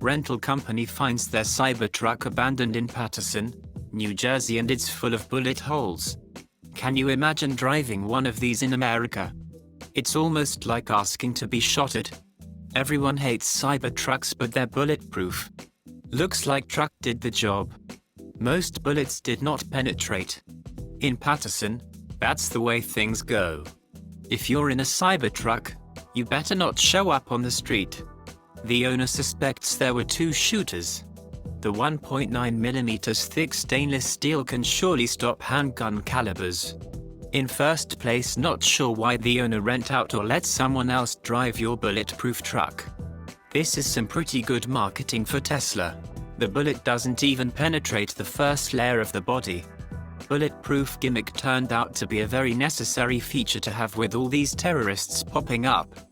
Rental company finds their CyberTruck abandoned in Paterson, New Jersey, and it's full of bullet holes. Can you imagine driving one of these in America? It's almost like asking to be shot at. Everyone hates CyberTrucks, but they're bulletproof. Looks like truck did the job. Most bullets did not penetrate. In Paterson, that's the way things go. If you're in a CyberTruck, you better not show up on the street. The owner suspects there were two shooters. The 1.9mm thick stainless steel can surely stop handgun calibers. In first place, not sure why the owner rent out or let someone else drive your bulletproof truck. This is some pretty good marketing for Tesla. The bullet doesn't even penetrate the first layer of the body. Bulletproof gimmick turned out to be a very necessary feature to have with all these terrorists popping up.